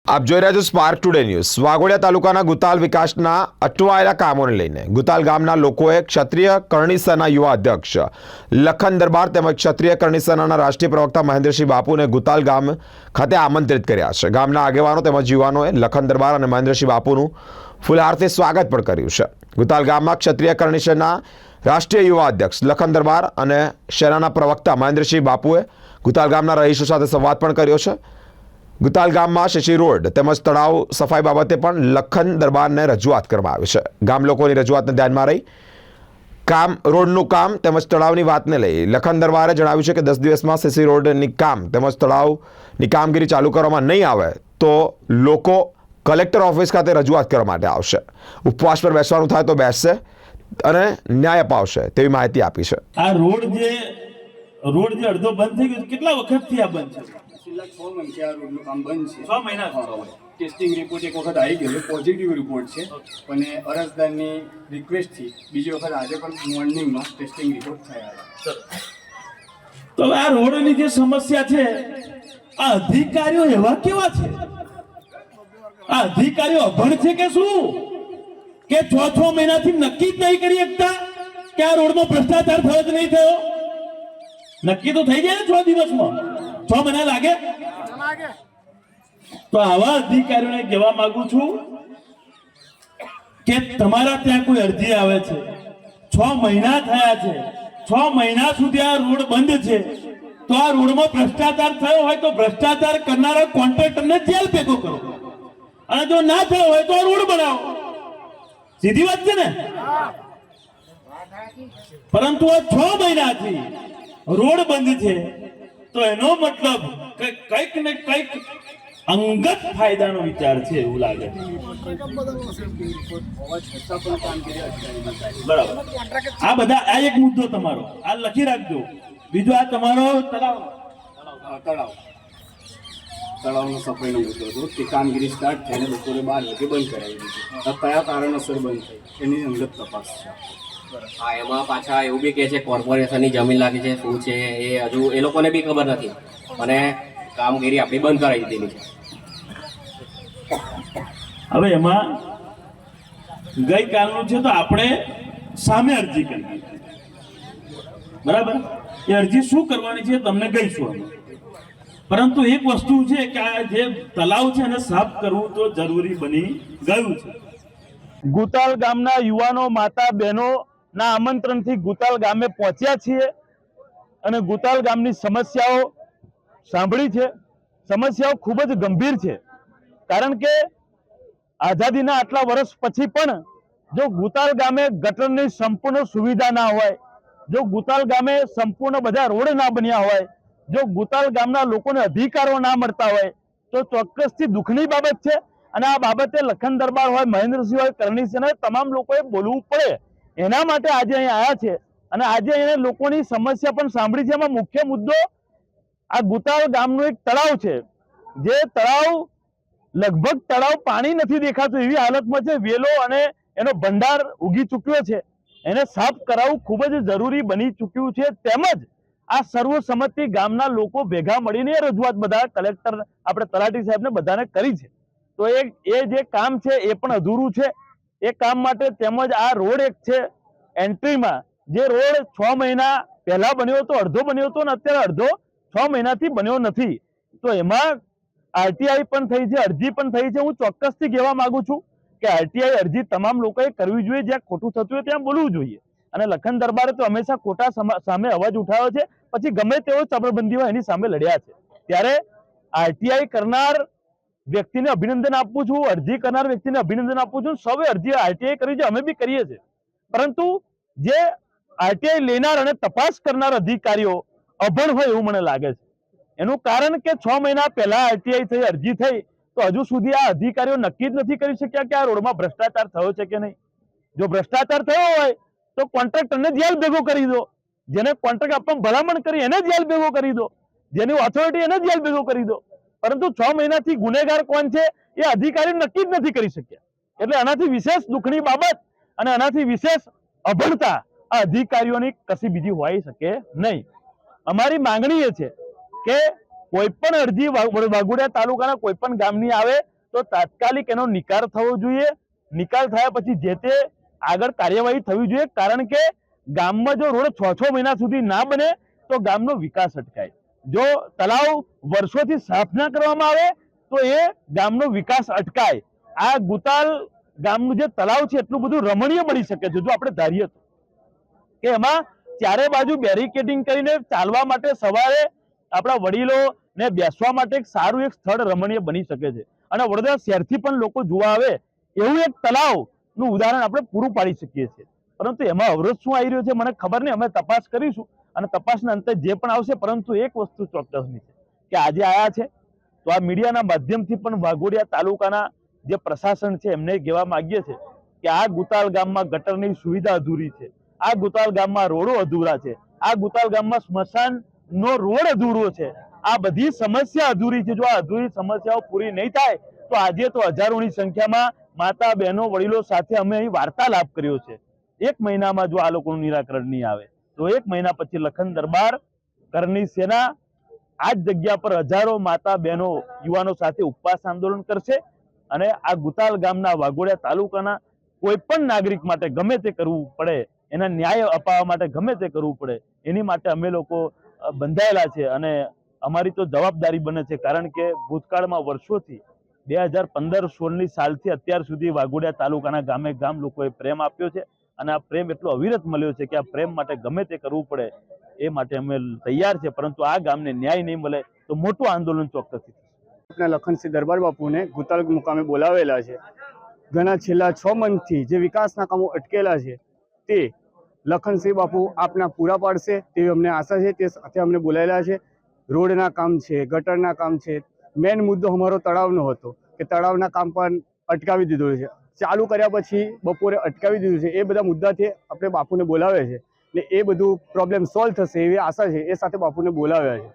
આપ જોઈ રહ્યા છો સ્પાર્ક ટુડે ન્યૂઝ। વાઘોડિયા તાલુકાના ગુતાલ વિકાસના અટવાયેલા કામોને લઈને ગુતાલ ગામના લોકોએ ક્ષત્રિય કરણી સેના યુવા અધ્યક્ષ લખન દરબાર તેમજ ક્ષત્રિય કરણી સેનાના રાષ્ટ્રીય પ્રવક્તા મહેન્દ્રસિંહ બાપુને ગુતાલ ગામ ખાતે આમંત્રિત કર્યા છે। ગામના આગેવાનો તેમજ યુવાનોએ લખન દરબાર અને મહેન્દ્રસિંહ બાપુનું ફૂલહારથી સ્વાગત પણ કર્યું છે। ગુતાલ ગામમાં ક્ષત્રિય કરણી સેના રાષ્ટ્રીય યુવા અધ્યક્ષ લખન દરબાર અને સેનાના પ્રવક્તા મહેન્દ્રસિંહ બાપુએ ગુતાલ ગામના રહીશો સાથે સંવાદ પણ કર્યો છે। ગુતાલ ગામમાં શશી રોડ તેમજ તળાવ સફાઈ બાબતે પણ લખન દરબારને રજૂઆત કરવામાં આવી છે। ગામ લોકોની રજૂઆતને ધ્યાનમાં રહી રોડનું કામ તેમજ તળાવની વાતને લઈ લખન દરબારે જણાવ્યું છે કે 10 દિવસમાં શશી રોડની કામ તેમજ તળાવની કામગીરી ચાલુ કરવામાં નહીં આવે તો લોકો કલેક્ટર ઓફિસ ખાતે રજૂઆત કરવા માટે આવશે। ઉપવાસ પર બેસવાનું થાય તો બેસશે અને ન્યાય અપાવશે તેવી માહિતી આપી છે। આ રોડ જે અડધો બંધ થઈ ગયો કેટલા વખતથી આ બંધ છે? છેલ્લા 6 મહિનાથી આ રોડનું કામ બંધ છે। 6 મહિના ટેસ્ટિંગ રિપોર્ટ એક વખત આવી ગયેલો, પોઝિટિવ રિપોર્ટ છે, અને અરજદારની રિક્વેસ્ટથી બીજી વખત આજે પણ મોર્નિંગમાં ટેસ્ટિંગ રિપોર્ટ થયા છે। તો આ રોડની જે સમસ્યા છે, આ અધિકારીઓ એવા કેવા છે? આ અધિકારીઓ અભણ છે કે શું, કે 6 મહિનાથી નક્કી જ નહીં કરી શકતા કે આ રોડમાં ભ્રષ્ટાચાર થયો જ નહીં થયો? નક્કી તો થઈ જાય ને 6 દિવસમાં, 6 મહિના લાગે? તો આવા અધિકારીઓને કહેવા માંગુ છું કે તમારા ત્યાં કોઈ અરજી આવે છે, 6 મહિના થયા છે, 6 મહિના સુધી આ રોડ બંધ છે, તો આ રોડમાં ભ્રષ્ટાચાર થયો હોય તો ભ્રષ્ટાચાર કરનારા કોન્ટ્રાક્ટરને જેલ ભેગો કરો, અને જો ના થયો હોય તો આ રોડ બનાવો। સીધી વાત છે ને? પરંતુ આ 6 મહિનાથી રોડ બંધ છે તો એનો મતલબ કે કંઈક ને કંઈક અંગત ફાયદાનો વિચાર છે એવું લાગે। બરાબર, આ બધા આ એક મુદ્દો તમારો આ લખી રાખજો। બીજો આ તમારો તળાવનો સફાઈનો મુદ્દો હતો કે કામગીરી સ્ટાર્ટ થઈને બપોરે 12 વાગે બંધ કરાવી દીધી। કયા કારણોસર બંધ થઈ એની અંગત તપાસ છે। હા, એમાં પાછા એવું બી કે છે કોર્પોરેશનની જમીન લાગી છે, શું છે એ હજુ એ લોકોને બી ખબર નથી, અને કામગીરી આપણી બંધ કરાવી દીધેલી છે। હવે એમાં ગઈકાલનું છે તો આપણે સામે અરજી કરી, બરાબર? એ અરજી શું કરવાની છે તમને કહીશું અમે, પરંતુ એક વસ્તુ છે કે આ જે તલાવ છે એને સાફ કરવું તો જરૂરી બની ગયું છે। ગુતાલ ગામના યુવાનો, માતા, બહેનો ના આમંત્રણથી ગુતાલ ગામે પહોંચ્યા છીએ અને ગુતાલ ગામની સમસ્યાઓ સાંભળી છે। સમસ્યાઓ ખૂબ જ ગંભીર છે, કારણ કે આઝાદીના આટલા વર્ષ પછી પણ જો ગુતાલ ગામે ગટરની સંપૂર્ણ સુવિધા ના હોય, જો ગુતાલ ગામે સંપૂર્ણ બધા રોડ ના બન્યા હોય, જો ગુતાલ ગામના લોકોને અધિકારો ના મળતા હોય તો ચોક્કસથી દુઃખની બાબત છે। અને આ બાબતે લખન દરબાર હોય, મહેન્દ્રસિંહ હોય, કરણી સેના તમામ લોકોએ બોલવું પડે, એના માટે આજે અહીં આવ્યા છે અને આજે એને લોકોની સમસ્યા પણ સાંભળી છે। એમાં મુખ્ય મુદ્દો આ ગુતાલ ગામનું એક તળાવ છે, જે તળાવ લગભગ પાણી નથી દેખાતું એવી હાલતમાં છે, વેલો અને એનો ભંડાર ઉગી ચૂક્યો છે, એને સાફ કરાવવું ખૂબ જ જરૂરી બની ચૂક્યું છે। તેમજ આ સર્વસંમતિ ગામના લોકો ભેગા મળીને રજૂઆત બધા કલેક્ટર આપણે તલાટી સાહેબને બધાને કરી છે, તો એ જે કામ છે એ પણ અધૂરું છે। એ કામ માટે તેમજ આ રોડ એક છે એન્ટ્રીમાં, જે રોડ 6 મહિના પહેલા બન્યો હતો, અડધો બન્યો હતો, અને અત્યારે અડધો 6 મહિનાથી બન્યો નથી, તો એમાં આરટીઆઈ પણ થઈ છે, અરજી પણ થઈ છે। હું ચોક્કસથી કહેવા માંગુ છું કે આરટીઆઈ અરજી તમામ લોકોએ કરવી જોઈએ, જ્યાં ખોટું થતું હોય ત્યાં બોલવું જોઈએ, અને લખન દરબારે તો હંમેશા ખોટા સામે અવાજ ઉઠાવ્યો છે, પછી ગમે તેવો ચમરબંધી હોય એની સામે લડ્યા છે। ત્યારે આરટીઆઈ કરનાર વ્યક્તિને અભિનંદન આપું છું, અરજી કરનાર વ્યક્તિને અભિનંદન આપું છું। સૌએ અરજી આરટીઆઈ કરી છે, અમે બી કરીએ છીએ, પરંતુ જે આરટીઆઈ લેનાર અને તપાસ કરનાર અધિકારીઓ અભણ હોય એવું મને લાગે છે। એનું કારણ કે 6 મહિના પહેલા આરટીઆઈ થઈ, અરજી થઈ, તો હજુ સુધી આ અધિકારીઓ નક્કી જ નથી કરી શક્યા કે આ રોડમાં ભ્રષ્ટાચાર થયો છે કે નહીં। જો ભ્રષ્ટાચાર થયો હોય તો કોન્ટ્રાક્ટરને જેલ ભેગો કરી દો, જેને કોન્ટ્રાક્ટ આપવા ભલામણ કરી એને જેલ ભેગો કરી દો, જેની ઓથોરિટી એને જેલ ભેગો કરી દો, પરંતુ 6 મહિનાથી ગુનેગાર કોણ છે એ અધિકારી નક્કી જ નથી કરી શક્યા। એટલે આનાથી વિશેષ દુઃખની બાબત અને આનાથી વિશેષ અભણતા આ અધિકારીઓની કશી બીજી હોઈ શકે નહીં। અમારી માંગણી એ છે કે કોઈ પણ અરજી વાઘોડિયા તાલુકાના કોઈ પણ ગામની આવે તો તાત્કાલિક એનો નિકાલ થવો જોઈએ. નિકાલ થયા પછી જે તે આગળ કાર્યવાહી થવી જોઈએ, કારણ કે ગામમાં જો રોડ 6 મહિના સુધી ના બને તો ગામનો વિકાસ અટકાય. જો તળાવ વર્ષોથી સાફ ના કરવામાં આવે તો એ ગામનો વિકાસ અટકાય. આ ગુતાલ ગામનું જે તળાવ છે એટલું બધું રમણીય બની શકે છે જો આપણે ધારીએ તો, કે એમાં ચારે બાજુ બેરિકેડિંગ કરીને ચાલવા માટે સવારે આપણા વડીલોને બેસવા માટે એક સારું એક સ્થળ રમણીય બની શકે છે. અને વડોદરા શહેરથી પણ લોકો જોવા આવે એવું એક તળાવનું ઉદાહરણ આપણે પૂરું પાડી શકીએ છીએ. પરંતુ એમાં અવરોધ શું આવી રહ્યો છે મને ખબર નહીં, અમે તપાસ કરીશું અને તપાસના અંતે જે પણ આવશે. પરંતુ એક વસ્તુ ચોક્કસની છે કે આજે આયા છે તો આ મીડિયાના માધ્યમથી પણ વાઘોડિયા તાલુકાના જે પ્રશાસન છે એમને કહેવા માંગીએ છીએ કે આ ગુતાલ ગામમાં ગટરની સુવિધા અધૂરી છે, આ ગુતાલ ગામમાં રોડો અધૂરા છે, આ ગુતાલ ગામમાં સ્મશાનનો રોડ અધૂરો છે, આ બધી સમસ્યા અધૂરી છે. જો આ અધૂરી સમસ્યાઓ પૂરી નહીં થાય તો આજે તો હજારોની સંખ્યામાં માતા બહેનો વડીલો સાથે અમે અહીં વાર્તાલાપ કર્યો છે. 1 મહિનામાં જો આ લોકોનું નિરાકરણ નહીં આવે તો 1 મહિના પછી લખન દરબાર કરણી સેના આ જ જગ્યા પર હજારો માતા બહેનો યુવાનો સાથે ઉપવાસ આંદોલન કરશે. અને આ ગુતાલ ગામના વાઘોડિયા તાલુકાના કોઈ પણ નાગરિક માટે ગમે તે કરવું પડે, એના ન્યાય અપાવવા માટે ગમે તે કરવું પડે, એની માટે અમે લોકો બંધાયેલા છે. અને અમારી તો જવાબદારી બને છે, કારણ કે ભૂતકાળમાં વર્ષોથી 2015-16ની સાલથી અત્યાર સુધી વાઘોડિયા તાલુકાના ગામે ગામ લોકોએ પ્રેમ આપ્યો છે. અને આ પ્રેમ એટલો અવિરત મળ્યો છે કે આ પ્રેમ માટે ગમે તે કરવું પડે એ માટે અમે તૈયાર છે. પરંતુ આ ગામને ન્યાય નહીં મળે તો મોટું આંદોલન ચોક્કસથી થશે. આપણા લખનસિંહ દરબાર બાપુને ગુતાલ મુકામે બોલાવેલા છે. ઘણા છેલ્લા 6 મહિનાથી જે વિકાસના કામો અટકેલા છે તે લખનસિંહ બાપુ આપના પૂરા પાડશે તેવી અમને આશા છે. તે સાથે અમને બોલાયેલા છે. રોડના કામ છે, ગટરના કામ છે. મેઇન મુદ્દો અમારો તળાવનો હતો કે તળાવના કામ પણ અટકાવી દીધો છે. ચાલુ કર્યા પછી બપોરે અટકાવી દીધું છે. એ બધા મુદ્દાથી આપણે બાપુને બોલાવે છે ને એ બધું પ્રોબ્લેમ સોલ્વ થશે એવી આશા છે. એ સાથે બાપુને બોલાવ્યા છે.